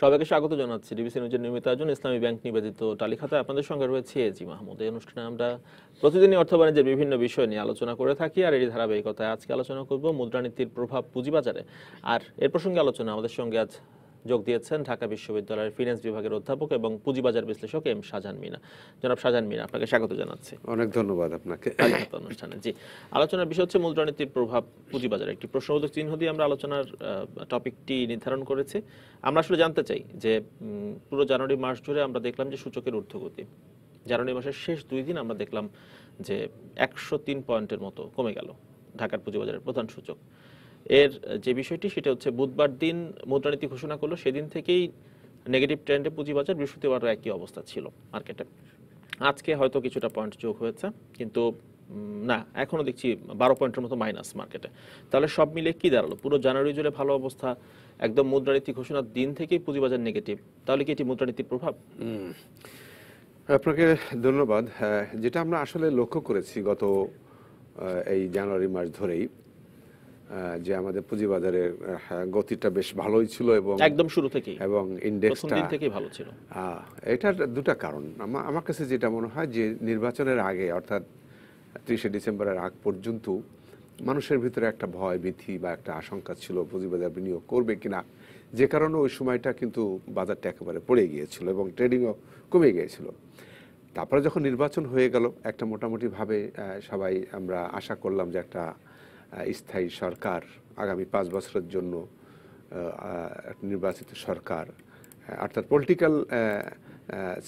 সবাইকে স্বাগত জানাচ্ছি ডিবিসি নিউজের নিয়মিত আয়োজন ইসলামী ব্যাংক নিবেদিত টালিখাতায় আপনাদের সঙ্গে রয়েছে এজি মাহমুদ। এই অনুষ্ঠানে আমরা প্রতিদিনই অর্থ বাণিজ্যের বিভিন্ন বিষয় নিয়ে আলোচনা করে থাকি, আর এরই ধারাবাহিকতায় আজকে আলোচনা করব মুদ্রানীতির প্রভাব পুঁজিবাজারে। আর এর প্রসঙ্গে আলোচনা আমাদের সঙ্গে আজ যোগ দিয়েছেন ঢাকা বিশ্ববিদ্যালয়ের ফিন্যান্স বিভাগের অধ্যাপক এবং পুঁজিবাজার বিশ্লেষক এম শাহজাহান মিনা। জনাব শাহজাহান মিনা, আপনাকে স্বাগত জানাচ্ছি। অনেক ধন্যবাদ আপনাকে অনুষ্ঠানে। জি, আলোচনার বিষয় হচ্ছে মুদ্রানীতির প্রভাব পুঁজিবাজারে। একটি প্রশ্নবোধক চিহ্ন দিয়ে আমরা আলোচনার টপিকটি নির্ধারণ করেছি। আমরা আসলে জানতে চাই যে পুরো জানুয়ারি মাস জুড়ে আমরা দেখলাম যে সূচকের ঊর্ধ্বগতি। জানুয়ারি মাসের শেষ 2 দিন আমরা দেখলাম যে 103 পয়েন্টের মতো কমে গেল ঢাকার পুঁজিবাজারের প্রধান সূচক। এর যে বিষয়টি সেটা হচ্ছে বুধবার দিন মুদ্রানীতি ঘোষণা করলো, সেদিন থেকেই নেগেটিভ ট্রেন্ডে পুঁজিবাজার, বৃহস্পতিবারও একই অবস্থা ছিল মার্কেটে। আজকে হয়তো কিছুটা পয়েন্ট যোগ হয়েছে, কিন্তু না, এখনো দেখছি 12 পয়েন্টের মতো মাইনাস মার্কেটে। তাহলে সব মিলে কি দাঁড়ালো? পুরো জানুয়ারি জুড়ে ভালো অবস্থা, একদম মুদ্রানীতি ঘোষণার দিন থেকেই পুঁজিবাজার নেগেটিভ। তাহলে কি এটি মুদ্রানীতির প্রভাব? আপনাকে ধন্যবাদ। যেটা আমরা আসলে লক্ষ্য করেছি গত এই জানুয়ারি মাস ধরেই, যে আমাদের পুঁজিবাজারের গতিটা বেশ ভালোই ছিল এবং একদম শুরু থেকেই এবং ইন্ডেক্সটা দিন থেকেই ভালো ছিল। এটার দুটা কারণ আমার কাছে যেটা মনে হয়, যে নির্বাচনের আগে অর্থাৎ 30শে ডিসেম্বরের আগ পর্যন্ত মানুষের ভিতরে একটা ভয় ভীতি বা একটা আশঙ্কা ছিল পুঁজিবাজার বিনিয়োগ করবে কিনা, যে কারণে ওই সময়টা কিন্তু বাজারটা একেবারে পড়ে গিয়েছিল এবং ট্রেডিংও কমে গিয়েছিল। তারপরে যখন নির্বাচন হয়ে গেল, একটা মোটামুটিভাবে সবাই আমরা আশা করলাম যে একটা স্থায়ী সরকার আগামী 5 বছরের জন্য নির্বাচিত সরকার, অর্থাৎ পলিটিক্যাল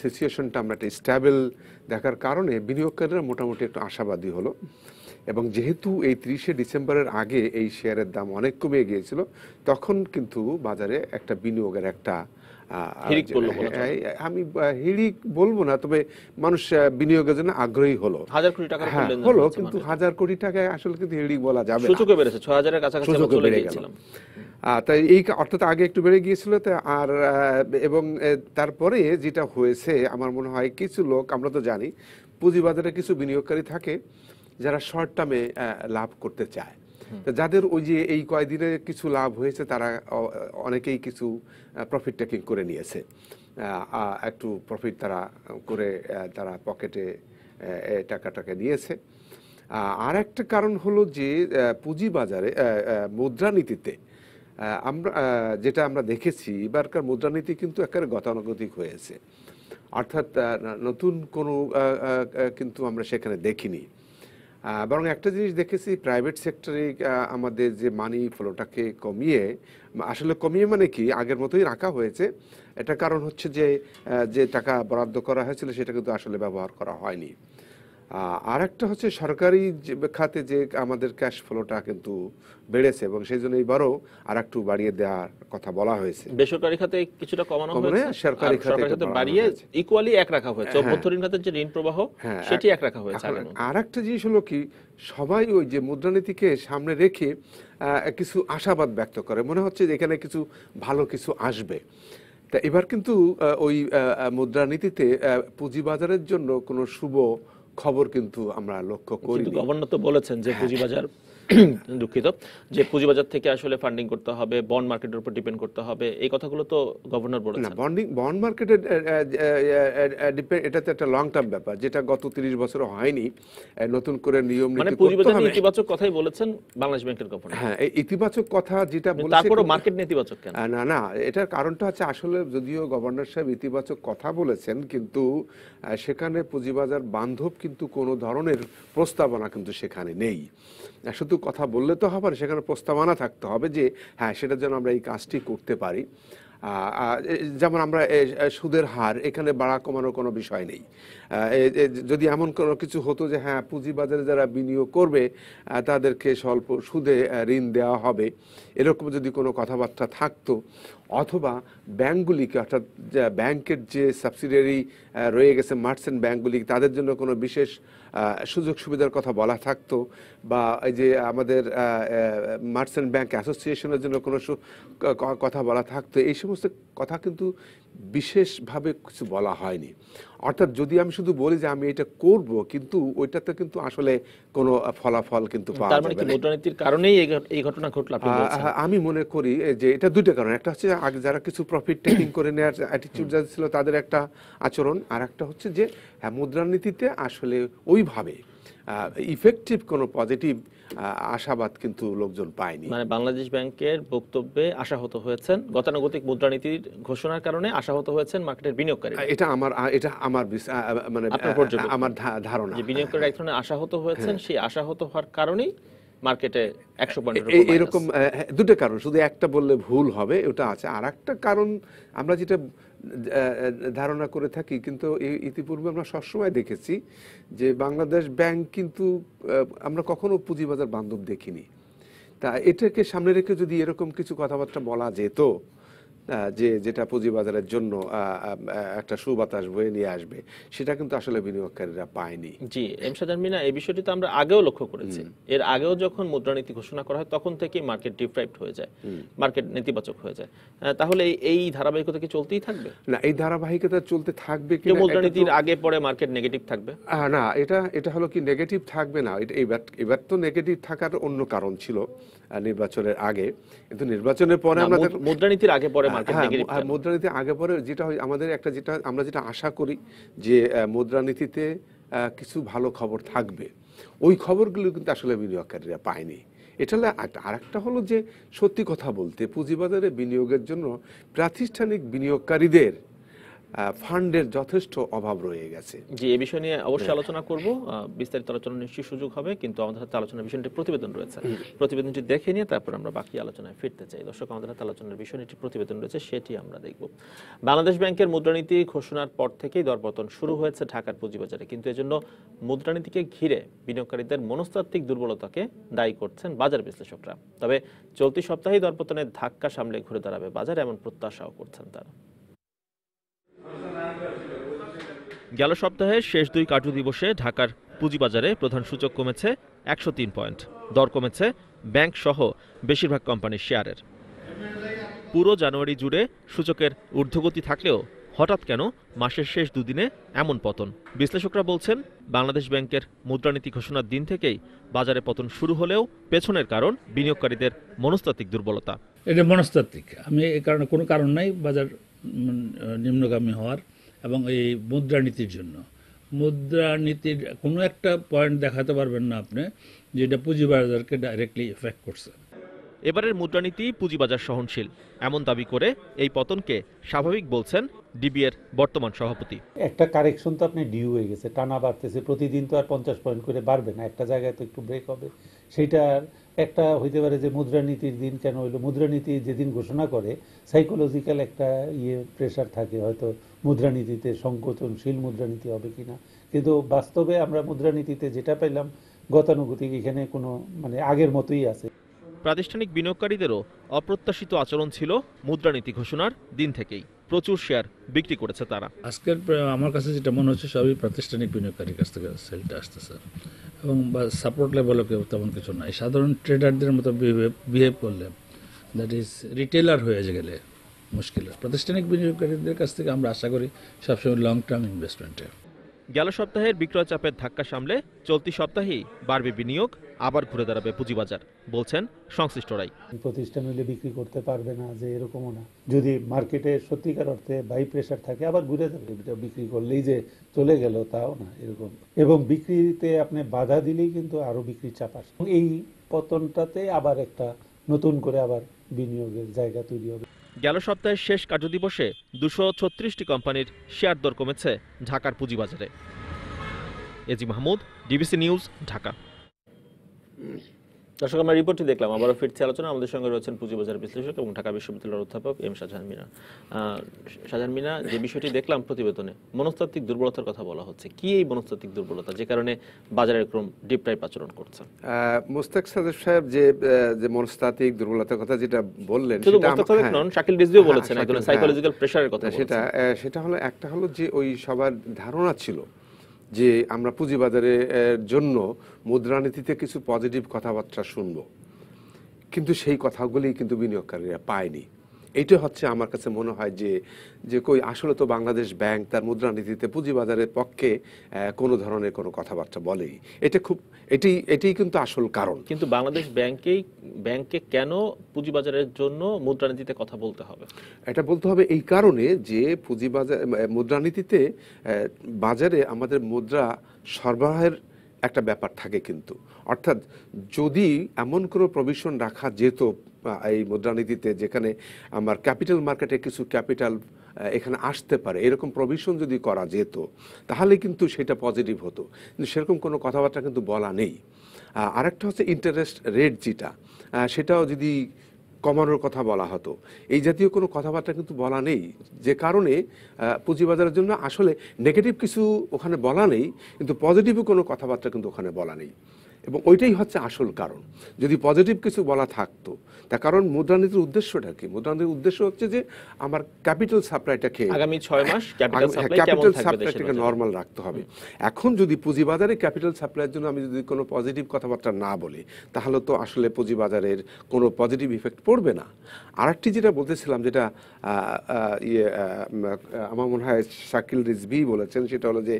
সিচুয়েশনটা আমরা একটা স্ট্যাবল দেখার কারণে বিনিয়োগকারীরা মোটামুটি একটু আশাবাদী হলো। এবং যেহেতু এই 30শে ডিসেম্বরের আগে এই শেয়ারের দাম অনেক কমে গিয়েছিল, তখন কিন্তু বাজারে একটা বিনিয়োগের একটা আমি হিড়িক বলবো না, তবে মানুষ বিনিয়োগের জন্য আগ্রহী হলো। 1000 কোটি টাকা হলো, কিন্তু 1000 কোটি টাকায় আসলে কিন্তু হিড়িক বলা যাবে না। সূচকও বেড়েছে, 6000 এর কাছাকাছি চলে গিয়েছিল। তাই এই অর্থাৎ আগে একটু বেড়ে গিয়েছিল। আর এবং তারপরে যেটা হয়েছে, আমার মনে হয় কিছু লোক, আমরা তো জানি পুঁজিবাজারে কিছু বিনিয়োগকারী থাকে যারা শর্ট টার্মে লাভ করতে চায়। যাদের ওই যে এই কয়েকদিনে কিছু লাভ হয়েছে, তারা অনেকেই কিছু প্রফিট টেকিং করে নিয়েছে, একটু প্রফিট তারা করে তারা পকেটে টাকাটাকে নিয়েছে। আর একটা কারণ হলো যে পুঁজিবাজারে মুদ্রানীতিতে যেটা আমরা দেখেছি, এবারকার মুদ্রানীতি কিন্তু একেবারে গতানুগতিক হয়েছে, অর্থাৎ নতুন কোনো কিন্তু আমরা সেখানে দেখিনি। বরং একটা জিনিস দেখেছি, প্রাইভেট সেক্টরে আমাদের যে মানি ফ্লোটাকে কমিয়ে, আসলে কমিয়ে মানে কি, আগের মতোই রাখা হয়েছে। এটা কারণ হচ্ছে যে টাকা বরাদ্দ করা হয়েছিল সেটা কিন্তু আসলে ব্যবহার করা হয়নি। আর একটা হচ্ছে সরকারি খাতে যে আমাদের ক্যাশ ফ্লোটা কিন্তু বেড়েছে, এবং সেই জন্য এইবারও আর একটু বাড়িয়ে দেওয়ার কথা বলা হয়েছে। বেসরকারি খাতে কিছুটা কমানো হয়েছে, সরকারি খাতে বাড়িয়ে ইকুয়ালি এক রাখা হয়েছে। অভ্যন্তরীণ খাতের যে ঋণ প্রবাহ সেটি এক রাখা হয়েছে। আর একটা জিনিস হলো কি, সবাই ওই যে মুদ্রানীতিকে সামনে রেখে কিছু আশাবাদ ব্যক্ত করে, মনে হচ্ছে যে এখানে কিছু ভালো কিছু আসবে। তা এবার কিন্তু ওই মুদ্রানীতিতে পুঁজিবাজারের জন্য কোনো শুভ খবর কিন্তু আমরা লক্ষ্য করি। গভর্নর তো বলেছেন যে পুঁজিবাজার দুঃখিত, যে পুঁজিবাজার থেকে আসলে ফান্ডিং করতে হবে, বন্ড মার্কেটের উপর ডিপেন্ড করতে হবে, এই কথাগুলো তো গভর্নর বলেছেন। না, বন্ড মার্কেটের এটা তো একটা লং টার্ম ব্যাপার, যেটা গত 30 বছরে হয়নি। নতুন করে নিয়ম নীতি, মানে পুঁজিবাজার নিয়ে ইতিবাচক কথাই বলেছেন বাংলাদেশ ব্যাংকের গভর্নর। হ্যাঁ, এই ইতিবাচক কথা যেটা বলেছেন, তারপরও মার্কেট নেতিবাচক কেন? না, এটার কারণটা হচ্ছে, আসলে যদিও গভর্নর সাহেব ইতিবাচক কথা বলেছেন, কিন্তু সেখানে পুঁজিবাজার বান্ধব কিন্তু কোনো ধরনের প্রস্তাবনা কিন্তু সেখানে নেই। শুধু কথা বললে তো হবে না, সেখানে প্রস্তাবনা থাকতে হবে যে হ্যাঁ, সেটার জন্য আমরা এই কাজটি করতে পারি। যেমন আমরা সুদের হার এখানে বাড়া কমানোর কোনো বিষয় নেই। যদি এমন কোনো কিছু হতো যে হ্যাঁ, পুঁজিবাজারে যারা বিনিয়োগ করবে তাদেরকে স্বল্প সুদে ঋণ দেওয়া হবে, এরকম যদি কোনো কথাবার্তা থাকতো, অথবা ব্যাংকগুলিকে, অর্থাৎ ব্যাংকের যে সাবসিডিয়ারি রয়ে গেছে মার্চেন্ট ব্যাংকগুলি, তাদের জন্য কোনো বিশেষ সুযোগ সুবিধার কথা বলা থাকতো, বা এই যে আমাদের মার্চেন্ট ব্যাংক অ্যাসোসিয়েশনের জন্য কোনো কথা বলা থাকতো, এই সমস্ত কথা কিন্তু বিশেষভাবে কিছু বলা হয়নি। অর্থাৎ যদি আমি শুধু বলি যে আমি এটা করব, কিন্তু ওইটাতে কিন্তু আসলে কোনো ফলাফল কিন্তু পাওয়া তার মানে যাবে কি না। মুদ্রানীতির কারণেই এই ঘটনা ঘটলো আপনি বলছেন? আমি মনে করি যে এটা দুইটা কারণ। একটা হচ্ছে আগে যারা কিছু প্রফিট টেকিং করে নেওয়ার অ্যাটিটিউড যাদের ছিল তাদের একটা আচরণ, আর একটা হচ্ছে যে মুদ্রানীতিতে আসলে ওইভাবে ইফেক্টিভ কোনো পজিটিভ আশাবাদ কিন্তু লোকজন পায়নি। মানে বাংলাদেশ ব্যাংকের বক্তব্যে আশাহত হয়েছেন, গতানুগতিক মুদ্রানীতির ঘোষণার কারণে আশাহত হয়েছেন মার্কেটের বিনিয়োগকারী। এটা আমার মানে আপনার পর্যবেক্ষণ আমার ধারণা যে বিনিয়োগকারীরা এক ধরনের আশাহত হয়েছেন, সেই আশাহত হওয়ার কারণেই মার্কেটে 100 পয়েন্টের উপর মাইনাস। এরকম দুটো কারণ, শুধু একটা বললে ভুল হবে, ওটা আছে। আর একটা কারণ আমরা যেটা ধারণা করে থাকি, কিন্তু ইতিপূর্বে আমরা সবসময় দেখেছি যে বাংলাদেশ ব্যাংক কিন্তু আমরা কখনো পুঁজিবাজার বান্ধব দেখিনি। তা এটাকে সামনে রেখে যদি এরকম কিছু কথাবার্তা বলা যেত যেটা পুঁজিবাজারের জন্য একটা সুবাতাস বয়ে নিয়ে আসবে, সেটা কিন্তু আসলে বিনিয়োগকারীরা পায়নি। জি, এম শাহজাহান মিনা, এই বিষয়টি তো আমরা আগেও লক্ষ্য করেছি। এর আগেও যখন মুদ্রানীতি ঘোষণা করা হয় তখন থেকেই মার্কেট ডিপ্রাইভড হয়ে যায়, মার্কেট নেতিবাচক হয়ে যায়। তাহলে এই ধারাবাহিকতা কি চলতেই থাকবে? না, এই ধারাবাহিকতা চলতে থাকবে কি মুদ্রানীতির আগে পরে মার্কেট নেগেটিভ থাকবে? না, এটা হলো কি নেগেটিভ থাকবে না। এবার তো নেগেটিভ থাকার অন্য কারণ ছিল নির্বাচনের আগে, কিন্তু নির্বাচনের পরে আমাদের মুদ্রানীতির আগে পরে মার্কেট নেগেটিভ। মুদ্রানীতির আগে পরে যেটা হয়, আমাদের আমরা যেটা আশা করি যে মুদ্রানীতিতে কিছু ভালো খবর থাকবে, ওই খবরগুলো কিন্তু আসলে বিনিয়োগকারীরা পায়নি। এটা হলো আর একটা হলো যে সত্যি কথা বলতে পুঁজিবাজারে বিনিয়োগের জন্য প্রাতিষ্ঠানিক বিনিয়োগকারীদের ফান্ডের যথেষ্ট অভাব রয়ে গেছে। জি, এই বিষয় নিয়ে অবশ্যই আলোচনা করব, বিস্তারিত আলোচনা নিশ্চয়ই সুযোগ হবে, কিন্তু আমাদের হাতে আলোচনার বিষয়টি প্রতিবেদন রয়েছে। প্রতিবেদনটি দেখে নিয়ে তারপর আমরা বাকি আলোচনায় ফিরতে চাই। দর্শক, আমাদের হাতে আলোচনার বিষয়টি প্রতিবেদন রয়েছে, সেটি আমরা দেখব। বাংলাদেশ ব্যাংকের মুদ্রানীতি ঘোষণার পর থেকেই দরপতন শুরু হয়েছে ঢাকার পুঁজিবাজারে, কিন্তু এজন্য মুদ্রানীতিকে ঘিরে বিনিয়োগকারীদের মনস্তাত্ত্বিক দুর্বলতাকে দায়ী করছেন বাজার বিশ্লেষকরা। তবে চলতি সপ্তাহেই দরপতনের ধাক্কা সামলে ঘুরে দাঁড়াবে বাজার, এমন প্রত্যাশাও করছেন তারা। গেল সপ্তাহের শেষ 2 কার্যদিবসে ঢাকার পুঁজিবাজারে প্রধান সূচক কমেছে 103 পয়েন্ট। দর কমেছে ব্যাংক সহ বেশিরভাগ কোম্পানির শেয়ারের। পুরো জানুয়ারি জুড়ে সূচকের ঊর্ধ্বগতি থাকলেও হঠাৎ কেন মাসের শেষ 2 দিনে এমন পতন? বিশ্লেষকরা বলছেন, বাংলাদেশ ব্যাংকের মুদ্রানীতি ঘোষণার দিন থেকেই বাজারে পতন শুরু হলেও পেছনের কারণ বিনিয়োগকারীদের মনস্তাত্ত্বিক দুর্বলতা। এটা মনস্তাত্ত্বিক, আমি এই কারণে কোনো কারণ নাই বাজার নিম্নগামী হওয়ার। এবং এই মুদ্রানীতির জন্য, মুদ্রানীতির কোনো একটা পয়েন্ট দেখাতে পারবেন না আপনি যেটা পুঁজিবাজারকে ডাইরেক্টলি এফেক্ট করছে। এবারের মুদ্রানীতি পুঁজিবাজার সহনশীল, এমন দাবি করে এই পতনকে স্বাভাবিক বলছেন ডিবিএর বর্তমান সভাপতি। একটা কারেকশন তো আপনি ডিউ হয়ে গেছে, টানা বাড়তেছে, প্রতিদিন তো আর 50 পয়েন্ট করে বাড়বে না, একটা জায়গায় তো একটু ব্রেক হবে। সেইটার একটা হইতে পারে যে মুদ্রানীতির দিন কেন হইলো, মুদ্রানীতি যেদিন ঘোষণা করে সাইকোলজিক্যাল একটা প্রেশার থাকে, হয়তো মুদ্রানীতিতে সংকোচনশীল মুদ্রানীতি হবে কিনা, কিন্তু বাস্তবে আমরা মুদ্রানীতিতে যেটা পেলাম গতানুগতিক, এখানে কোনো মানে আগের মতোই আছে। প্রাতিষ্ঠানিক বিনিয়োগকারীদেরও অপ্রত্যাশিত আচরণ ছিল মুদ্রানীতি ঘোষণার দিন থেকেই। প্রচুর শেয়ার বিক্রি করেছে তারা। আজকের আমার কাছে যেটা মনে হচ্ছে সবই প্রাতিষ্ঠানিক বিনিয়োগকারীর কাছ থেকে সেলটা আসতেছে, এবং সাপোর্ট লেভেলও কেউ তেমন কিছু নাই। সাধারণ ট্রেডারদের মতো বিহেভ করলে, দ্যাট ইজ রিটেলার হয়ে গেলে মুশকিল। প্রাতিষ্ঠানিক বিনিয়োগকারীদের কাছ থেকে আমরা আশা করি সবসময় লং টার্ম ইনভেস্টমেন্টে। গেল সপ্তাহের বিক্রয় চাপের ধাক্কা সামলে চলতি সপ্তাহেই বাড়বে বিনিয়োগ, আবার ঘুরে দাঁড়াবে পুঁজিবাজার, বলছেন সংশ্লিষ্টরাই। প্রতিষ্ঠান হইলে বিক্রি করতে পারবে না যে এরকমও না, যদি মার্কেটে সত্যিকার অর্থে বাই প্রেশার থাকে আবার ঘুরে যাবে। বিক্রি করলেই যে চলে গেল তাও না এরকম, এবং বিক্রিতে আপনি বাধা দিলেই কিন্তু আরো বিক্রি চাপ আসে। এই পতনটাতে আবার একটা নতুন করে আবার বিনিয়োগের জায়গা তৈরি হবে। গেল সপ্তাহের শেষ কার্যদিবসে 236টি কোম্পানির শেয়ার দর কমেছে ঢাকার পুঁজিবাজারে। AG Mahmud, DBC news, Dhaka. দর্শক, আমরা রিপোর্টটি দেখলাম, আবারও ফিরছে আলোচনা। আমাদের সঙ্গে রয়েছেন পুঁজিবাজার বিশ্লেষক এবং ঢাকা বিশ্ববিদ্যালয়ের অধ্যাপক এম শাহজাহান মিনা। শাহজাহান মিনা, যে বিষয়টি দেখলাম প্রতিবেদনে, মনস্তাত্ত্বিক দুর্বলতার কথা বলা হচ্ছে। কি এই মনস্তাত্ত্বিক দুর্বলতা যে কারণে বাজারের ক্রম ডিপ্রাইভ আচরণ করছে? মোস্তাক সাদেক সাহেব যে মনস্তাত্ত্বিক দুর্বলতার কথা যেটা বললেন, শুধু মোস্তাক সাদেক নন, শাকিল রিজভিও বলেছেন একজন সাইকোলজিক্যাল প্রেসারের কথা। সেটা হলো একটা হলো যে ওই সবার ধারণা ছিল যে আমরা পুঁজিবাজারের জন্য মুদ্রানীতিতে কিছু পজিটিভ কথাবার্তা শুনবো, কিন্তু সেই কথাগুলি কিন্তু বিনিয়োগকারীরা পায়নি। এইটা হচ্ছে আমার কাছে মনে হয় যে কই আসলে তো বাংলাদেশ ব্যাংক তার মুদ্রানীতিতে পুঁজিবাজারের পক্ষে কোনো ধরনের কোনো কথাবার্তা বলেই। এটাই কিন্তু আসল কারণ। কিন্তু বাংলাদেশ ব্যাংকে কেন পুঁজিবাজারের জন্য মুদ্রানীতিতে কথা বলতে হবে? এটা বলতে হবে এই কারণে যে পুঁজিবাজার মুদ্রানীতিতে বাজারে আমাদের মুদ্রা সরবরাহের একটা ব্যাপার থাকে কিন্তু, অর্থাৎ যদি এমন কোনো প্রভিশন রাখা যেত এই মুদ্রানীতিতে যেখানে আমার ক্যাপিটাল মার্কেটে কিছু ক্যাপিটাল এখানে আসতে পারে, এরকম প্রভিশন যদি করা যেত তাহলে কিন্তু সেটা পজিটিভ হতো, কিন্তু সেরকম কোনো কথাবার্তা কিন্তু বলা নেই। আরেকটা হচ্ছে ইন্টারেস্ট রেট যেটা, সেটাও যদি কমানোর কথা বলা হতো, এই জাতীয় কোনো কথাবার্তা কিন্তু বলা নেই, যে কারণে পুঁজিবাজারের জন্য আসলে নেগেটিভ কিছু ওখানে বলা নেই, কিন্তু পজিটিভও কোনো কথাবার্তা কিন্তু ওখানে বলা নেই। এবং ওইটাই হচ্ছে আসল কারণ। যদি পজিটিভ কিছু বলা থাকতো, তার কারণ মুদ্রানীতির উদ্দেশ্যটা কি? মুদ্রানীতির উদ্দেশ্য হচ্ছে যে আমার ক্যাপিটাল সাপ্লাইটাকে আগামী 6 মাস ক্যাপিটাল সাপ্লাই কেমন ক্যাপিটাল থাকবে সাপ্লাইটাকে নরমাল রাখতে হবে। এখন যদি পুঁজিবাজারে ক্যাপিটাল সাপ্লাইয়ের জন্য আমি যদি কোনো পজিটিভ কথাবার্তা না বলি, তাহলে তো আসলে পুঁজিবাজারের কোনো পজিটিভ ইফেক্ট পড়বে না। আরেকটি যেটা বলতেছিলাম, যেটা আমার মনে হয় শাকিল রিজভী বলেছেন, সেটা হলো যে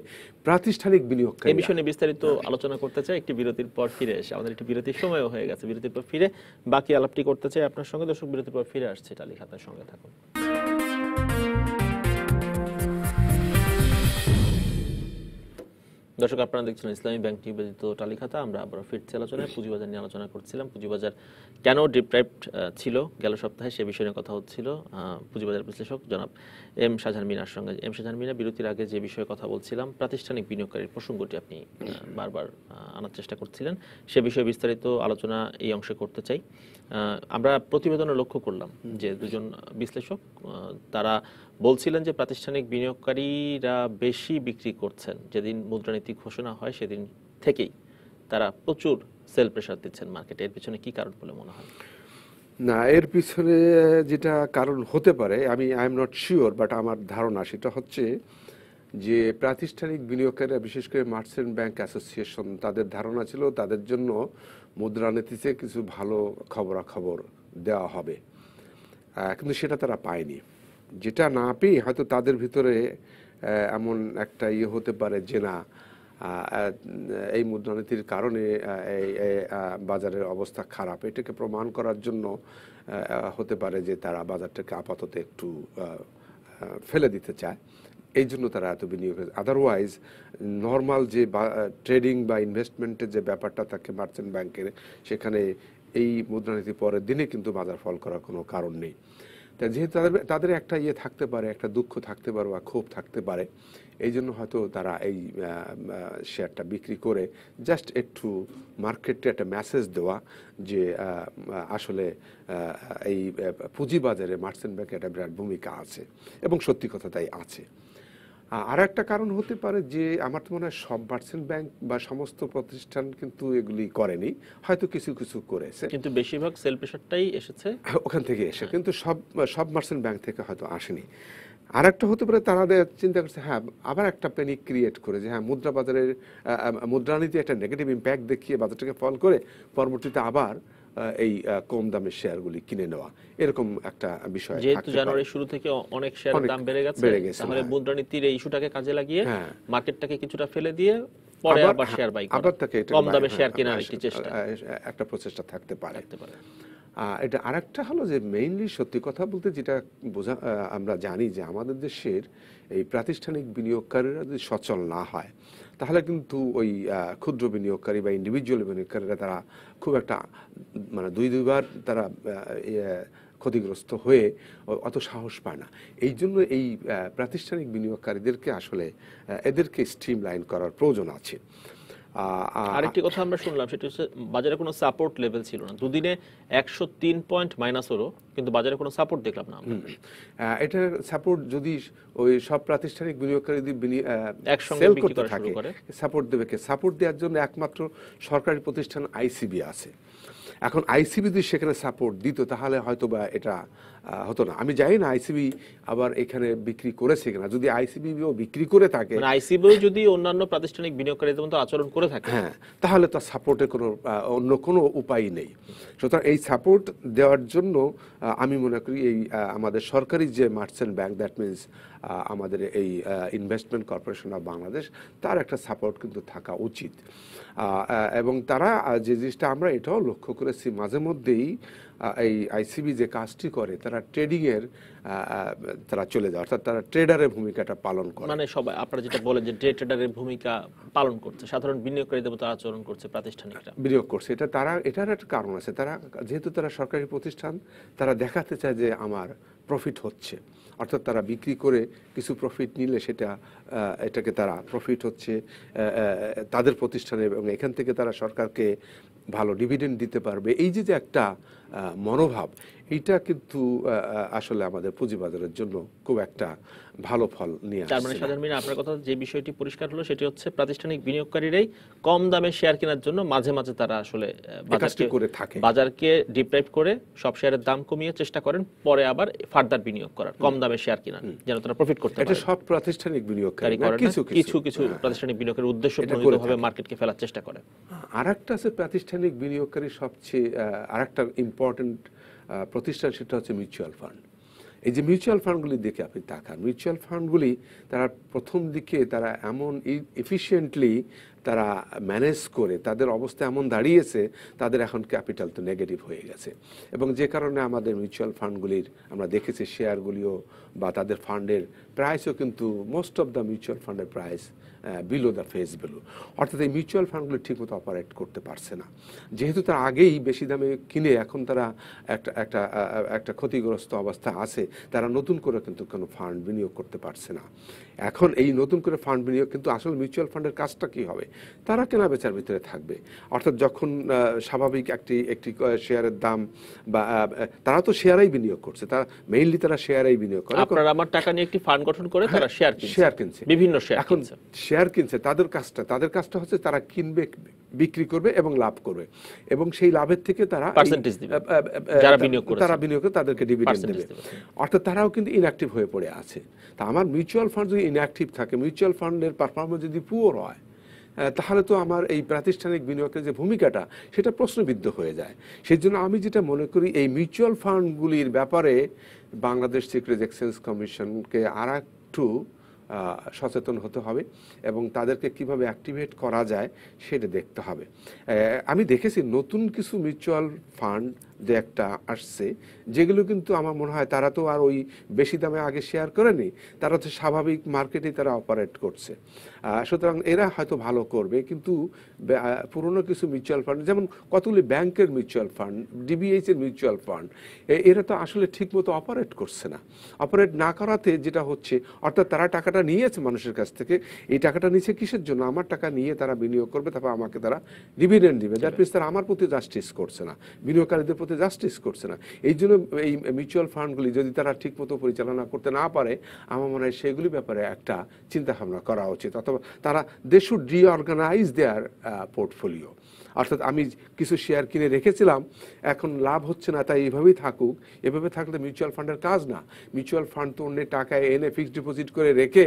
প্রাতিষ্ঠানিক বিনিয়োগকারী। এই বিষয়ে বিস্তারিত আলোচনা করতে চাই একটি বিরতির পর ফিরে এসে। আমাদের একটি বিরতির সময়ও হয়ে গেছে, বিরতির পর ফিরে বাকি আলাপটি করতে চাই আপনার সঙ্গে। দর্শক, বিরতির পর ফিরে আসছে টালি খাতার সঙ্গে থাকুন। দর্শক, আপনারা দেখছেন ইসলামী ব্যাংক নিবেদিত টালি খাতা। আমরা আবার ফিরছি আলোচনায়। পুঁজিবাজার নিয়ে আলোচনা করছিলাম। পুঁজিবাজার কেন ডিপ্রাইভড ছিল গেল সপ্তাহে, সে বিষয়ে নিয়ে কথা হচ্ছিল পুঁজিবাজার বিশ্লেষক জনাব এম শাহজাহান মিনার সঙ্গে। এম শাহজাহান মিনা, বিরতির আগে যে বিষয়ে কথা বলছিলাম, প্রাতিষ্ঠানিক বিনিয়োগকারীর প্রসঙ্গটি আপনি বারবার আনার চেষ্টা করছিলেন, সে বিষয়ে বিস্তারিত আলোচনা এই অংশে করতে চাই। আমরা প্রতিবেদনে লক্ষ্য করলাম যে দুজন বিশ্লেষক তারা বলছিলেন যে প্রাতিষ্ঠানিক বিনিয়োগকারীরা বেশি বিক্রি করছেন। যেদিন মুদ্রানীতি ঘোষণা হয় সেদিন থেকেই তারা প্রচুর সেল প্রেসার দিচ্ছেন মার্কেটে। এর পিছনে কি কারণ বলে মনে হয়? না, এর পিছনে যেটা কারণ হতে পারে, I am not sure, but আমার ধারণা সেটা হচ্ছে যে প্রাতিষ্ঠানিক বিনিয়োগকারীরা, বিশেষ করে মার্চেন্ট ব্যাংক অ্যাসোসিয়েশন, তাদের ধারণা ছিল তাদের জন্য মুদ্রানীতিতে কিছু ভালো খবরাখবর দেওয়া হবে, কিন্তু সেটা তারা পায়নি। যেটা না পেয়ে হয়তো তাদের ভিতরে এমন একটা হতে পারে যে না, এই মুদ্রানীতির কারণে বাজারের অবস্থা খারাপ, এটাকে প্রমাণ করার জন্য হতে পারে যে তারা বাজারটাকে আপাতত একটু ফেলে দিতে চায়, এই জন্য তারা এত বিনিয়োগ। আদারওয়াইজ নর্মাল যে ট্রেডিং বা ইনভেস্টমেন্টের যে ব্যাপারটা থাকে মার্চেন্ট ব্যাংকের, সেখানে এই মুদ্রানীতি পরের দিনে কিন্তু বাজার ফল করার কোনো কারণ নেই। তা যেহেতু তাদের একটা থাকতে পারে, একটা দুঃখ থাকতে পারে বা ক্ষোভ থাকতে পারে, এই জন্য হয়তো তারা এই শেয়ারটা বিক্রি করে জাস্ট একটু মার্কেটে একটা মেসেজ দেওয়া যে আসলে এই পুঁজিবাজারে মার্চেন্ট ব্যাংকের একটা বিরাট ভূমিকা আছে, এবং সত্যি কথা তাই আছে। আর একটা কারণ হতে পারে যে আমার তো মনে হয় সব মার্চেন্ট ব্যাংক বা সমস্ত প্রতিষ্ঠান কিন্তু এগুলি করেনি, হয়তো কিছু কিছু করেছে, কিন্তু বেশিরভাগ সেল প্রেসারটাই এসেছে ওখান থেকে এসে, কিন্তু সব মার্চেন্ট ব্যাংক থেকে হয়তো আসেনি। আর একটা হতে পারে তারা চিন্তা করছে হ্যাঁ আবার একটা প্যানিক ক্রিয়েট করে যে হ্যাঁ মুদ্রানীতি একটা নেগেটিভ ইম্প্যাক্ট দেখিয়ে বাজারটাকে ফল করে পরবর্তীতে আবার এই কম দামের শেয়ারগুলি কিনে নেওয়া, এরকম একটা বিষয়। যেহেতু জানুয়ারি শুরু থেকে অনেক শেয়ারের দাম বেড়ে গেছে, তাহলে মুদ্রানীতির এই ইস্যুটাকে কাজে লাগিয়ে মার্কেটটাকে কিছুটা ফেলে দিয়ে পরে আবার শেয়ার বাই করা, কম দামে শেয়ার কেনার একটি চেষ্টা, একটা প্রচেষ্টা থাকতে পারে। এটা আরেকটা হলো যে মেইনলি সত্যি কথা বলতে যেটা আমরা জানি যে আমাদের দেশের এই প্রাতিষ্ঠানিক বিনিয়োগকারীরা যদি সচল না হয়, তাহলে কিন্তু ওই ক্ষুদ্র বিনিয়োগকারী বা ইন্ডিভিজুয়াল বিনিয়োগকারীরা তারা খুব একটা মানে দুইবার তারা ক্ষতিগ্রস্ত হয়ে অত সাহস পায় না। এই জন্য এই প্রাতিষ্ঠানিক বিনিয়োগকারীদেরকে আসলে এদেরকে স্ট্রিমলাইন করার প্রয়োজন আছে। আরেকটি কথা আমরা শুনলাম, সেটা হচ্ছে বাজারে কোনো সাপোর্ট লেভেল ছিল না। দুদিনে 103 পয়েন্ট মাইনাস হলো, কিন্তু বাজারে কোনো সাপোর্ট দেখলাম না। এটা সাপোর্ট যদি ওই সব প্রাতিষ্ঠানিক বিনিয়োগকারী একসঙ্গে বিক্রি করা শুরু করে, সাপোর্ট দেবে কে? সাপোর্ট দেওয়ার জন্য একমাত্র সরকারি প্রতিষ্ঠান আইসিবি আছে। এখন আইসিবি যদি সেখানে সাপোর্ট দিত তাহলে হয়তো বা এটা হতো না। আমি জানি না আইসিবি আবার এখানে বিক্রি করেছে কিনা, যদি আইসিবিও বিক্রি করে থাকে, মানে আইসিবিও যদি অন্যান্য প্রাতিষ্ঠানিক বিনিয়োগকারীদের মতো আচরণ করে থাকে, হ্যাঁ, তাহলে তার সাপোর্টের কোনো অন্য কোনো উপায় নেই। সুতরাং এই সাপোর্ট দেওয়ার জন্য আমি মনে করি এই আমাদের সরকারি যে মার্চেন্ট ব্যাংক, দ্যাট মিনস আমাদের এই ইনভেস্টমেন্ট কর্পোরেশন অফ বাংলাদেশ, তার একটা সাপোর্ট কিন্তু থাকা উচিত। এবং তারা যে জিনিসটা আমরা এটাও লক্ষ্য করেছি মাঝে মধ্যেই, এই আইসিবি যে কাজটি করে, তারা ট্রেডিংয়ের তারা চলে যায়, অর্থাৎ তারা ট্রেডারের ভূমিকাটা পালন করে। মানে সবাই আপনারা যেটা বলেন যে ডে ট্রেডারের ভূমিকা পালন করছে, সাধারণ বিনিয়োগকারীদের মতো আচরণ করছে প্রাতিষ্ঠানিকরা, বিনিয়োগ করছে। এটার একটা কারণ আছে, তারা যেহেতু তারা সরকারি প্রতিষ্ঠান, তারা দেখাতে চায় যে আমার প্রফিট হচ্ছে, অর্থাৎ তারা বিক্রি করে কিছু প্রফিট নিলে এটাকে তারা প্রফিট হচ্ছে তাদের প্রতিষ্ঠানে, এবং এখান থেকে তারা সরকারকে ভালো ডিভিডেন্ড দিতে পারবে। এই যে একটা মনোভাব, এইটা কিন্তু আসলে আমাদের পুঁজিবাজারের জন্য খুব একটা ভালো ফল নিয়ে আসছে। তার মানে সাধারণ মিনা আপনার কথা যে বিষয়টি পরিষ্কার হলো সেটি হচ্ছে প্রাতিষ্ঠানিক বিনিয়োগকারীরাই কম দামে শেয়ার কেনার জন্য মাঝে মাঝে তারা আসলে বাজারকে ডিপ্রাইভ করে সব শেয়ারের দাম কমিয়ে চেষ্টা করেন, পরে আবার ফার্দার বিনিয়োগ করার, কম দামে শেয়ার কেনার, যেন তারা প্রফিট করতে পারে। এটা সব প্রাতিষ্ঠানিক বিনিয়োগকারী করেন, কিছু প্রাতিষ্ঠানিক বিনিয়োগের উদ্দেশ্যপ্রণোদিতভাবে মার্কেটকে ফেলার চেষ্টা করে। আরেকটা আছে প্রাতিষ্ঠানিক বিনিয়োগকারী সবচেয়ে আরেকটা ইম্পর্টেন্ট প্রতিষ্ঠান, সেটা হচ্ছে মিউচুয়াল ফান্ড। এই যে মিউচুয়াল ফান্ডগুলি দেখে আপনি তাকান, মিউচুয়াল ফান্ডগুলি তারা প্রথম দিকে তারা এমন এফিশিয়েন্টলি তারা ম্যানেজ করে, তাদের অবস্থা এমন দাঁড়িয়েছে, তাদের এখন ক্যাপিটাল তো নেগেটিভ হয়ে গেছে, এবং যে কারণে আমাদের মিউচুয়াল ফান্ডগুলির আমরা দেখেছি শেয়ারগুলিও বা তাদের ফান্ডের প্রাইসও কিন্তু মোস্ট অফ দ্য মিউচুয়াল ফান্ডের price below the face value, অর্থাৎ এই মিউচুয়াল ফান্ডগুলি ঠিকমতো অপারেট করতে পারছে না। যেহেতু তারা আগেই বেশি দামে কিনে এখন তারা একটা ক্ষতিগ্রস্ত অবস্থা আছে, তারা নতুন করে কিন্তু কোনো ফান্ড বিনিয়োগ করতে পারছে না। এখন এই নতুন করে ফান্ড বিনিয়োগ, কিন্তু আসলে মিউচুয়াল ফান্ডের কাজটা কী হবে, তারা কেনা বেচার ভিতরে থাকবে, অর্থাৎ যখন স্বাভাবিক একটি শেয়ারের দাম, বা তারা তো শেয়ারেই বিনিয়োগ করছে, তারা মেইনলি তারা শেয়ারেই বিনিয়োগ করে। আপনার আমার টাকা নিয়ে একটি ফান্ড গঠন করে তারা শেয়ার কিনছে, বিভিন্ন শেয়ার এখন শেয়ার কিনছে। তাদের কাজটা হচ্ছে তারা কিনবে, বিক্রি করবে এবং লাভ করবে, এবং সেই লাভের থেকে তারা পার্সেন্টেজ দিবে, যারা বিনিয়োগ করে তাদেরকে ডিভিডেন্ড দেবে, অর্থাৎ তারাও কিন্তু ইনঅ্যাক্টিভ হয়ে পড়ে আছে। তা আমার মিউচুয়াল ফান্ড যদি ইনঅ্যাক্টিভ থাকে, মিউচুয়াল ফান্ডের পারফরমেন্স যদি পুয়ার হয়, তাহলে তো আমার এই প্রাতিষ্ঠানিক বিনিয়োগের যে ভূমিকাটা, সেটা প্রশ্নবিদ্ধ হয়ে যায়। সেই জন্য আমি যেটা মনে করি, এই মিউচুয়াল ফান্ডগুলির ব্যাপারে বাংলাদেশ সিকিউরিটিজ এক্সচেঞ্জ কমিশনকে আর একটু সচেতন হতে হবে, এবং তাদেরকে কিভাবে অ্যাক্টিভেট করা যায় সেটা দেখতে হবে। আমি দেখেছি নতুন কিছু মিউচুয়াল ফান্ড যে একটা আসছে, যেগুলো কিন্তু আমার মনে হয় তারা তো আর ওই বেশি দামে আগে শেয়ার করেনি, তারা তো স্বাভাবিক মার্কেটে তারা অপারেট করছে। সুতরাং এরা হয়তো ভালো করবে, কিন্তু পুরনো কিছু মিউচুয়াল ফান্ড, যেমন কতগুলি ব্যাংকের মিউচুয়াল ফান্ড, ডিবিএইচ এর মিউচুয়াল ফান্ড, এরা তো আসলে ঠিকমতো অপারেট করছে না। অপারেট না করাতে যেটা হচ্ছে, অর্থাৎ তারা টাকাটা নিয়েছে মানুষের কাছ থেকে, এই টাকাটা নিচ্ছে কিসের জন্য, আমার টাকা নিয়ে তারা বিনিয়োগ করবে, তারপর আমাকে তারা ডিভিডেন্ড দিবে, দ্যাট মিনস তারা আমার প্রতি জাস্টিস করছে না, বিনিয়োগকারীদের প্রতি জাস্টিস করছে না। এই জন্য এই মিউচুয়াল ফান্ডগুলি যদি তারা ঠিকমতো পরিচালনা করতে না পারে, আমার মনে হয় সেগুলি ব্যাপারে একটা চিন্তাভাবনা করা উচিত, অথবা তারা they should reorganize their portfolio. অর্থাৎ আমি কিছু শেয়ার কিনে রেখেছিলাম, এখন লাভ হচ্ছে না, তাই এভাবেই থাকুক। এভাবে থাকলে মিউচুয়াল ফান্ডের কাজ না। মিউচুয়াল ফান্ড তো অন্যের টাকায় এনে ফিক্সড ডিপোজিট করে রেখে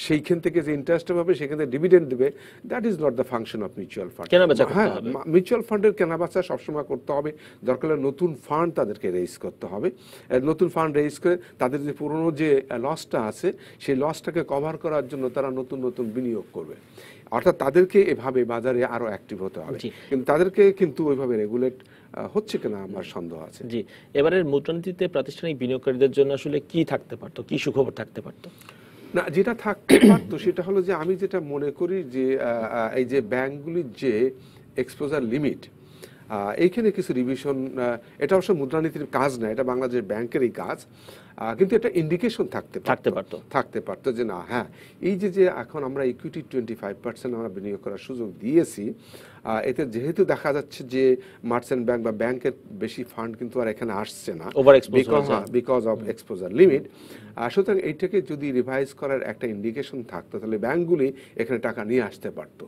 সেইখান থেকে যে ইন্টারেস্টটা পাবে সেখান থেকে ডিভিডেন্ড দেবে, that is not the function of mutual fund. হ্যাঁ, মিউচুয়াল ফান্ডের কেনাবেচা সবসময় করতে হবে, দরকার হলে নতুন ফান্ড তাদেরকে রেইজ করতে হবে। নতুন ফান্ড রেইজ করে তাদের যে পুরনো যে লসটা আছে, সেই লসটাকে কভার করার জন্য তারা নতুন নতুন বিনিয়োগ করবে, অর্থাৎ তাদেরকে এভাবে বাজারে আরো অ্যাক্টিভ হতে হবে। কিন্তু তাদেরকে কিন্তু ওইভাবে রেগুলেট হচ্ছে কিনা আমার সন্দেহ আছে। জি, এবারের মুদ্রানীতিতে প্রাতিষ্ঠানিক বিনিয়োগকারীদের জন্য আসলে কি থাকতে পারতো, কি সুখবর থাকতে পারতো? না, যেটা থাকতে পারতো সেটা হলো যে আমি যেটা মনে করি যে এই যে ব্যাংকগুলির যে এক্সপোজার লিমিট, এইখানে কিছু রিভিশন, এটা অবশ্য মুদ্রানীতির কাজ না, এটা বাংলাদেশ ব্যাংকেরই কাজ, কিন্তু এটা ইন্ডিকেশন থাকতে পারতো যে না, হ্যাঁ, এই যে এখন আমরা ইকুইটি 25% আমরা বিনিয়োগ করার সুযোগ দিয়েছি, এতে যেহেতু দেখা যাচ্ছে যে মার্চেন্ট ব্যাংক বা ব্যাংকের বেশি ফান্ড কিন্তু আর এখানে আসছে না, বিকজ অফ এক্সপোজার লিমিট। সুতরাং এইটাকে যদি রিভাইজ করার একটা ইন্ডিকেশন থাকতো, তাহলে ব্যাংকগুলি এখানে টাকা নিয়ে আসতে পারতো।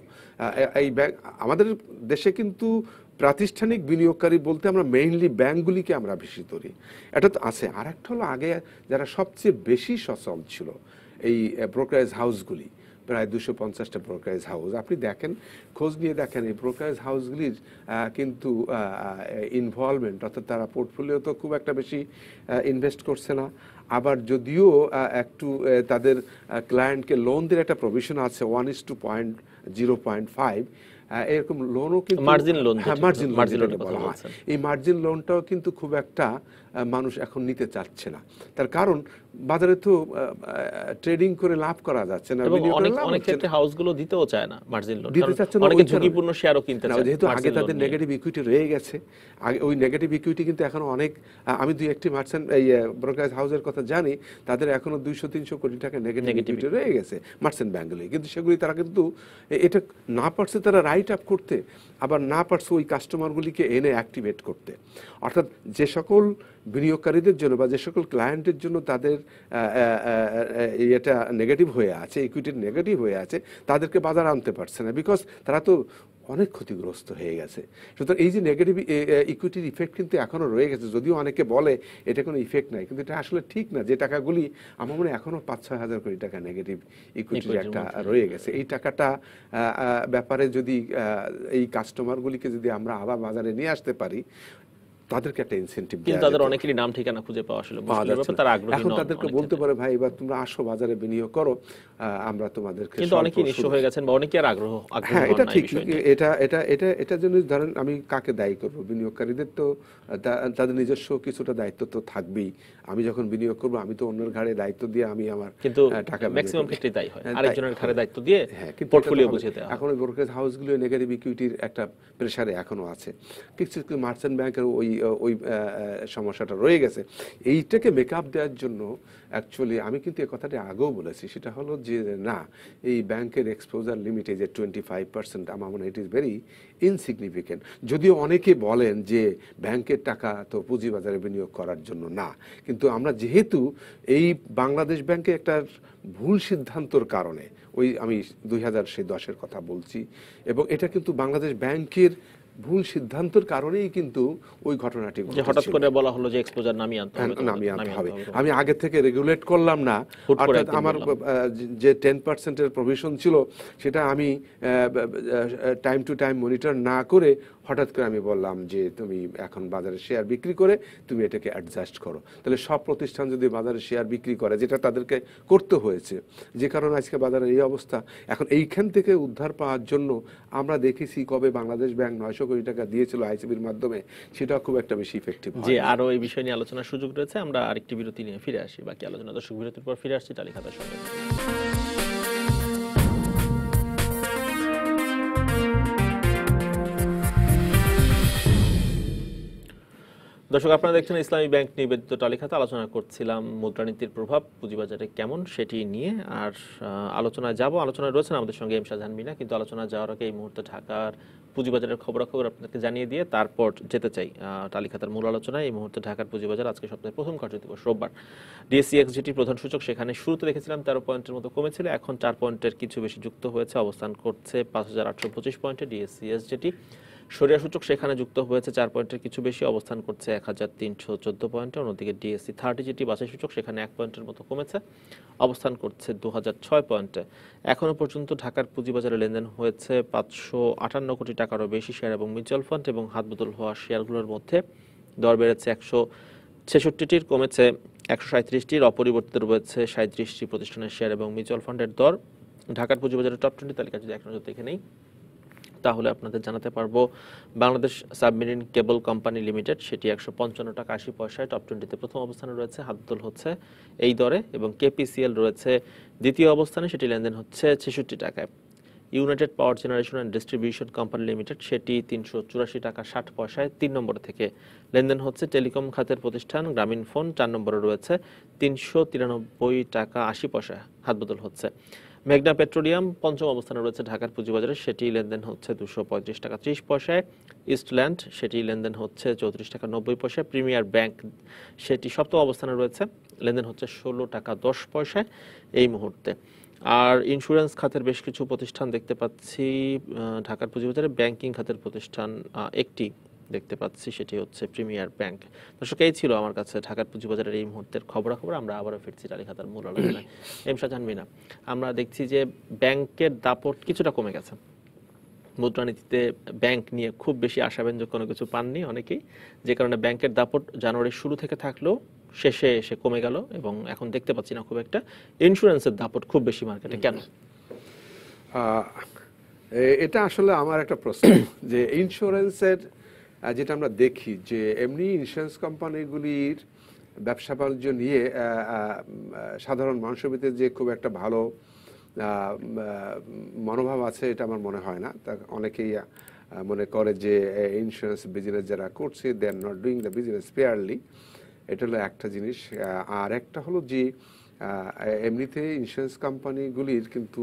এই ব্যাংক আমাদের দেশে কিন্তু প্রাতিষ্ঠানিক বিনিয়োগকারী বলতে আমরা মেইনলি ব্যাংকগুলিকে আমরা বেশি ধরি, এটা তো আছে। আর একটা হলো আগে যারা সবচেয়ে বেশি সচল ছিল এই ব্রোকারেজ হাউসগুলি, প্রায় 250টা ব্রোকারেজ হাউস। আপনি দেখেন, খোঁজ নিয়ে দেখেন, এই ব্রোকারেজ হাউসগুলির কিন্তু ইনভলভমেন্ট, অর্থাৎ তারা পোর্টফোলিও তো খুব একটা বেশি ইনভেস্ট করছে না। আবার যদিও একটু তাদের ক্লায়েন্টকে লোন দিয়ে একটা প্রভিশন আছে 1:0.5, এরকম লোনও কিন্তু মার্জিন লোন, হ্যাঁ মার্জিন লোন যেটা বলা হয়, এই মার্জিন লোনটাও কিন্তু খুব একটা মানুষ এখন নিতে চাচ্ছে না। তার কারণ বাজারে তো ট্রেডিং করে লাভ করা যাচ্ছে না, এবং অনেক ক্ষেত্রে হাউসগুলো দিতেও চায় না মার্জিন লোন, দিতে চাচ্ছে না, অনেকে ঝুঁকিপূর্ণ শেয়ারও কিনতে চায় যেহেতু আগে তাদের নেগেটিভ ইকুইটি রয়ে গেছে। আগে ওই নেগেটিভ ইকুইটি কিন্তু এখন অনেক, আমি দুই একটি মার্চেন্ট এই ব্রোকারেজ হাউসের কথা জানি, তাদের এখনো 200-300 কোটি টাকা নেগেটিভ ইকুইটি রয়ে গেছে মার্চেন্ট ব্যাংকগুলি, কিন্তু সেগুলি তারা কিন্তু এটা না পারছে তারা রাইট আপ করতে, আবার না পারছে ওই কাস্টমারগুলিকে এনে অ্যাক্টিভেট করতে। অর্থাৎ যে সকল বিনিয়োগকারীদের জন্য বা যে সকল ক্লায়েন্টের জন্য তাদের এটা নেগেটিভ হয়ে আছে, ইকুইটির নেগেটিভ হয়ে আছে, তাদেরকে বাজার আনতে পারছে না, বিকজ তারা তো অনেক ক্ষতিগ্রস্ত হয়ে গেছে। সুতরাং এই যে নেগেটিভ ইকুইটির ইফেক্ট কিন্তু এখনও রয়ে গেছে, যদিও অনেকে বলে এটা কোনো ইফেক্ট নাই, কিন্তু এটা আসলে ঠিক না। যে টাকাগুলি আমার মনে হয় এখনও 5-6 হাজার কোটি টাকা নেগেটিভ ইকুইটির একটা রয়ে গেছে। এই টাকাটা ব্যাপারে যদি এই কাস্টমারগুলিকে যদি আমরা আবার বাজারে নিয়ে আসতে পারি, তাদেরকে একটা ইনসেন্টিভ, কিন্তু তাদের অনেকেরই নাম ঠিকানা খুঁজে পাওয়া আসলে মুশকিলের ব্যাপার, তারা আগ্রহী নন। এখন তাদেরকে বলতে পারে ভাই এবার তোমরা আসো বাজারে বিনিয়োগ করো, আমরা তোমাদেরকে, কিন্তু অনেকেই নিঃস্ব হয়ে গেছেন বা অনেকে আর আগ্রহ। হ্যাঁ এটা ঠিক, এটার জন্য ধরেন আমি কাকে দায়ী করবো? বিনিয়োগকারীদের তো তাদের নিজস্ব কিছুটা দায়িত্ব তো থাকবেই। আমি যখন বিনিয়োগ করবো আমি তো অন্যের ঘাড়ে দায়িত্ব দিয়ে আমি আমার কিন্তু টাকা ম্যাক্সিমাম ক্ষেত্রে তাই হয়, আরেকজনের ঘাড়ে দায়িত্ব দিয়ে পোর্টফোলিও বুঝিয়ে দেওয়া। এখন ওই ব্রোকারেজ হাউসগুলো নেগেটিভ ইকুইটির একটা প্রেসারে এখনো আছে, কিছু মার্চেন্ট ব্যাংকের ওই সমস্যাটা রয়ে গেছে। এইটাকে মেকআপ দেওয়ার জন্য অ্যাকচুয়ালি আমি কিন্তু এই কথাটা আগেও বলেছি, সেটা হলো যে না, এই ব্যাংকের এক্সপোজার লিমিট যে 25%, আমার মনে হয় ইট ইজ ভেরি ইনসিগনিফিকেন্ট। যদিও অনেকে বলেন যে ব্যাংকের টাকা তো পুঁজিবাজারে বিনিয়োগ করার জন্য না, কিন্তু আমরা যেহেতু এই বাংলাদেশ ব্যাংকে একটা ভুল সিদ্ধান্তর কারণে, ওই আমি 2010-এর কথা বলছি, এবং এটা কিন্তু বাংলাদেশ ব্যাংকের ভুল সিদ্ধান্তের কারণেই কিন্তু ওই ঘটনাটি ঘটেছিল। হঠাৎ করে বলা হলো যে এক্সপোজার নামিয়ে আনতে হবে, আমি আগে থেকে রেগুলেট করলাম না, অর্থাৎ আমার যে 10%-এর প্রভিশন ছিল সেটা আমি টাইম টু টাইম মনিটর না করে হঠাৎ করে আমি বললাম যে তুমি এখন বাজারে শেয়ার বিক্রি করে তুমি এটাকে অ্যাডজাস্ট করো। তাহলে সব প্রতিষ্ঠান যদি বাজারে শেয়ার বিক্রি করে, যেটা তাদেরকে করতে হয়েছে, যে কারণে আজকে বাজারের এই অবস্থা, এখন এইখান থেকে উদ্ধার পাওয়ার জন্য আমরা দেখেছি কবে বাংলাদেশ ব্যাংক 900 কোটি টাকা দিয়েছিল আইসিবির মাধ্যমে, সেটা খুব একটা বেশি ইফেক্টিভ হয়। যে আরো এই বিষয় নিয়ে আলোচনার সুযোগ রয়েছে। আমরা আরেকটি বিরতি নিয়ে ফিরে আসি, বাকি আলোচনা দর্শক বিরতির পর ফিরে আসছি টালিখাতার সঙ্গে। দর্শক আপনারা দেখছেন ইসলামী ব্যাংক নিবেদিত টালিখাতা। আলোচনা করছিলাম মুদ্রানীতির প্রভাব পুঁজিবাজারে কেমন সেটি নিয়ে। আর আলোচনায় যাব, আলোচনায় রয়েছেন আমাদের সঙ্গে এম শাহজাহান মিনা, কিন্তু আলোচনা যাওয়ার আগে এই মুহূর্তে ঢাকার পুঁজিবাজারের খবরাখবর আপনাদেরকে জানিয়ে দিয়ে তারপর যেতে চাই টালিখাতার মূল আলোচনায়। এই মুহূর্তে ঢাকার পুঁজিবাজার আজকে সপ্তাহের প্রথম কার্যদিবস রোববার। ডিএসসি এক্সজিটি প্রধান সূচক সেখানে শুরুতে দেখেছিলাম 13 পয়েন্টের মতো কমেছিল, এখন 4 পয়েন্টের কিছু বেশি যুক্ত হয়েছে, অবস্থান করছে 5825 পয়েন্টে। ডিএসসি এসজিটি সরিয়া সূচক সেখানে যুক্ত হয়েছে 4 পয়েন্টের কিছু বেশি, অবস্থান করছে 1314 পয়েন্টে। অন্যদিকে ডিএসসি 30 যেটি বাছাই সূচক সেখানে 1 পয়েন্টের মতো কমেছে, অবস্থান করছে 2006 পয়েন্টে। এখনো পর্যন্ত ঢাকার পুঁজিবাজারে লেনদেন হয়েছে 558 কোটি টাকারও বেশি শেয়ার এবং মিউচুয়াল ফান্ড, এবং হাতবদল হওয়া শেয়ারগুলোর মধ্যে দর বেড়েছে 166টির, কমেছে 137টির, অপরিবর্তিত রয়েছে 37টি প্রতিষ্ঠানের শেয়ার এবং মিউচুয়াল ফান্ডের দর। ঢাকার পুঁজিবাজারের টপ 20 তালিকা যদি এক নজর দেখে নেই তাহলে আপনাদের জানাতে পারবো Bangladesh submarine cable company limited, সেটি 155 টাকা 80 পয়সায় টপ 20-তে প্রথম অবস্থানে রয়েছে, হাতদল হচ্ছে এই দরে। এবং কেপিসিএল রয়েছে দ্বিতীয় অবস্থানে, সেটি লেনদেন হচ্ছে 66 টাকায়। United power generation and distribution company limited, সেটি 384 টাকা 60 পয়সায় 3 নম্বর থেকে লেনদেন হচ্ছে। টেলিকম খাতের প্রতিষ্ঠান গ্রামীণ ফোন 4 নম্বরে রয়েছে, 393 টাকা 80 পয়সায় হাতবদল হচ্ছে। মেঘনা পেট্রোলিয়াম পঞ্চম অবস্থানে রয়েছে ঢাকার পুঁজিবাজারে, সেটি লেনদেন হচ্ছে 235 টাকা 30 পয়সায়। ইস্টল্যান্ড, সেটি লেনদেন হচ্ছে 34 টাকা 90 পয়সায়। প্রিমিয়ার ব্যাংক, সেটি সপ্তম অবস্থানে রয়েছে, লেনদেন হচ্ছে 16 টাকা 10 পয়সায় এই মুহূর্তে। আর ইন্স্যুরেন্স খাতের বেশ কিছু প্রতিষ্ঠান দেখতে পাচ্ছি, ঢাকার পুঁজিবাজারে ব্যাংকিং খাতের প্রতিষ্ঠান একটি দেখতে পাচ্ছি, সেটি হচ্ছে প্রিমিয়ার ব্যাংক। দর্শক, এই ছিল আমার কাছে ঢাকার পুঁজিবাজারের এই মুহূর্তের খবরাখবর। আমরা আবারও ফিরছি টালি খাতার মূল আলোচনায়। শাহজাহান মিনা, আমরা দেখছি যে ব্যাংকের দাপট কিছুটা কমে গেছে। মুদ্রানীতিতে ব্যাংক নিয়ে খুব বেশি আশাব্যঞ্জক কোনো কিছু পাননি অনেকেই, যে কারণে ব্যাংকের দাপট জানুয়ারির শুরু থেকে থাকলেও শেষে এসে কমে গেল এবং এখন দেখতে পাচ্ছি না খুব একটা। ইন্স্যুরেন্সের দাপট খুব বেশি মার্কেটে, কেন? এটা আসলে আমার একটা প্রশ্ন যে ইন্স্যুরেন্সের যেটা আমরা দেখি যে এমনি ইন্স্যুরেন্স কোম্পানিগুলির ব্যবসা বাণিজ্য নিয়ে সাধারণ মানুষের ভিতরে যে খুব একটা ভালো মনোভাব আছে এটা আমার মনে হয় না। তা অনেকেই মনে করে যে ইন্স্যুরেন্স বিজনেস যারা করছে they are not doing the business fairly, এটা হলো একটা জিনিস। আর একটা হলো যে এমনিতে ইন্স্যুরেন্স কোম্পানিগুলির কিন্তু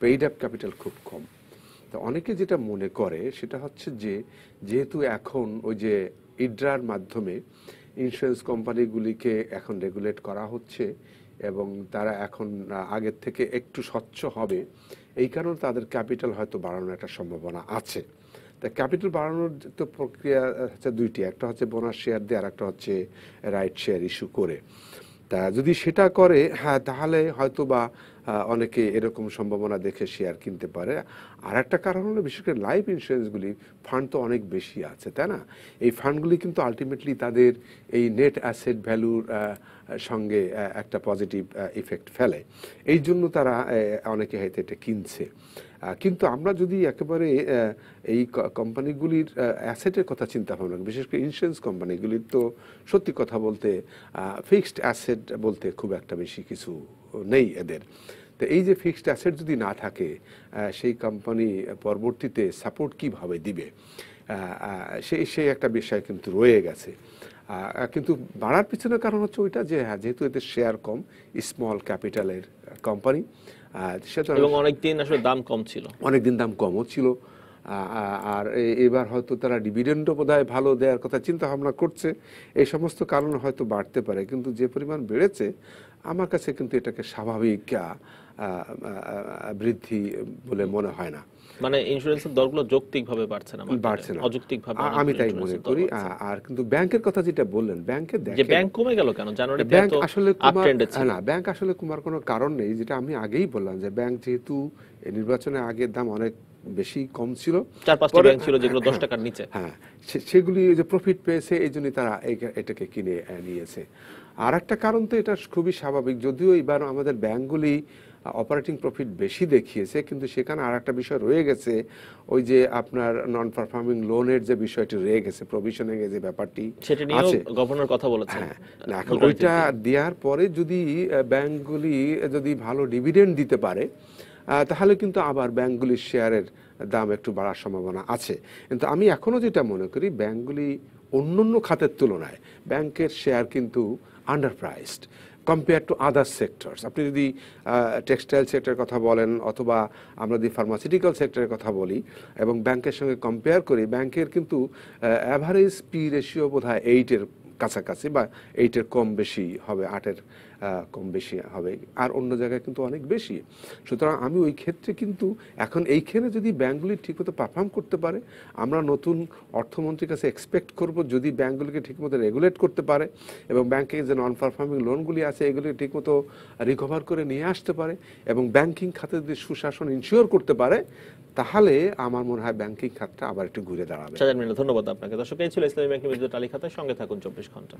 পেইড আপ ক্যাপিটাল খুব কম। তো অনেকে যেটা মনে করে সেটা হচ্ছে যে যেহেতু এখন ওই যে ইড্রার মাধ্যমে ইন্স্যুরেন্স কোম্পানিগুলিকে এখন রেগুলেট করা হচ্ছে এবং তারা এখন আগের থেকে একটু স্বচ্ছ হবে, এই কারণে তাদের ক্যাপিটাল হয়তো বাড়ানোর একটা সম্ভাবনা আছে। তা ক্যাপিটাল বাড়ানোর তো প্রক্রিয়া হচ্ছে দুইটি, একটা হচ্ছে বোনাস শেয়ার দিয়ে আর একটা হচ্ছে রাইট শেয়ার ইস্যু করে। তা যদি সেটা করে, হ্যাঁ, তাহলে হয়তো বা অনেকে এরকম সম্ভাবনা দেখে শেয়ার কিনতে পারে। আর একটা কারণ হলো বিশেষ করে লাইফ ইন্স্যুরেন্সগুলি ফান্ড তো অনেক বেশি আছে, তাই না? এই ফান্ডগুলি কিন্তু আলটিমেটলি তাদের এই নেট অ্যাসেট ভ্যালুর সঙ্গে একটা পজিটিভ ইফেক্ট ফেলে, এই জন্য তারা অনেকে হয়তো এটা কিনছে। কিন্তু আমরা যদি একেবারে এই কোম্পানিগুলির অ্যাসেটের কথা চিন্তা ভাবনা, বিশেষ করে ইন্স্যুরেন্স কোম্পানিগুলির তো সত্যি কথা বলতে ফিক্সড অ্যাসেট বলতে খুব একটা বেশি কিছু নেই এদের। তো এই যে ফিক্সড অ্যাসেট যদি না থাকে, সেই কোম্পানি পরবর্তীতে সাপোর্ট কিভাবে দিবে, সেই একটা বিষয় কিন্তু রয়ে গেছে। কিন্তু বাড়ার পিছনে কারণ হচ্ছে ওইটা যে হ্যাঁ, যেহেতু এদের শেয়ার কম, স্মল ক্যাপিটালের কোম্পানি, সেটা এবং অনেকদিন আসলে দাম কম ছিল, অনেকদিন দাম কমও ছিল। আর এবার হয়তো তারা ডিভিডেন্ডও বোধহয় ভালো দেওয়ার কথা চিন্তা ভাবনা করছে, এই সমস্ত কারণে হয়তো বাড়তে পারে। কিন্তু যে পরিমাণ বেড়েছে আমার কাছে কিন্তু এটাকে স্বাভাবিক বৃদ্ধি বলে মনে হয় না। মানে ইন্স্যুরেন্সের দরগুলো যৌক্তিকভাবে বাড়ছে না, অযৌক্তিকভাবে আমি তাই মনে করি। আর কিন্তু ব্যাংকের কথা যেটা বললেন, ব্যাংকের যে ব্যাংক কমে গেল কেন জানুয়ারিতে? ব্যাংক আসলে না, ব্যাংক আসলে কমার কোনো কারণ নেই। যেটা আমি আগেই বললাম যে ব্যাংক যেহেতু নির্বাচনের আগের দাম অনেক বেশি কম ছিল, 4-5টি ব্যাংক ছিল যেগুলো 10 টাকার নিচে, হ্যাঁ, সেগুলি যে প্রফিট পেয়েছে এই জন্যই তারা এটাকে কিনে নিয়েছে। আর একটা কারণ তো এটা খুবই স্বাভাবিক, যদিও এবার আমাদের ব্যাংকগুলি অপারেটিং প্রফিট বেশি দেখিয়েছে, কিন্তু সেখানে আর একটা বিষয় রয়ে গেছে, ওই যে আপনার নন পারফর্মিং লোনের যে বিষয়টি রয়ে গেছে, প্রভিশনিং এর যে ব্যাপারটি, সেটা নিয়েও গভর্নর কথা বলেছেন। এখন ওইটা দেওয়ার পরে যদি ব্যাংকগুলি যদি ভালো ডিভিডেন্ড দিতে পারে, তাহলে কিন্তু আবার ব্যাংকগুলির শেয়ারের দাম একটু বাড়ার সম্ভাবনা আছে। কিন্তু আমি এখনো যেটা মনে করি, ব্যাংকগুলি অন্যান্য খাতের তুলনায় ব্যাংকের শেয়ার কিন্তু under priced compare to other sectors. আপনি যদি টেক্সটাইল সেক্টরের কথা বলেন অথবা আমরা যদি ফার্মাসিউটিক্যাল সেক্টরের কথা বলি এবং ব্যাংকের সঙ্গে কম্পেয়ার করি, ব্যাংকের কিন্তু অ্যাভারেজ পি রেশিও বোধহয় 8-এর কাছাকাছি বা 8-এর কম বেশি হবে, 8-এর কম বেশি হবে, আর অন্য জায়গায় কিন্তু অনেক বেশি। সুতরাং আমি ওই ক্ষেত্রে কিন্তু এখন এইখানে যদি ব্যাংকগুলি ঠিকমতো পারফর্ম করতে পারে, আমরা নতুন অর্থমন্ত্রীর কাছে এক্সপেক্ট করব যদি ব্যাংকগুলিকে ঠিকমতো রেগুলেট করতে পারে এবং ব্যাংকের যে নন পারফর্মিং লোনগুলি আছে এগুলি ঠিকমতো রিকভার করে নিয়ে আসতে পারে এবং ব্যাংকিং খাতে যদি সুশাসন ইনশিওর করতে পারে, তাহলে আমার মনে হয় ব্যাংকিং খাতটা আবার একটু ঘুরে দাঁড়াবে। ধন্যবাদ আপনাকে। দর্শক, এই ছিল ইসলামী ব্যাংকের বিরুদ্ধে টালি খাতায়। সঙ্গে থাকুন 24 ঘন্টা।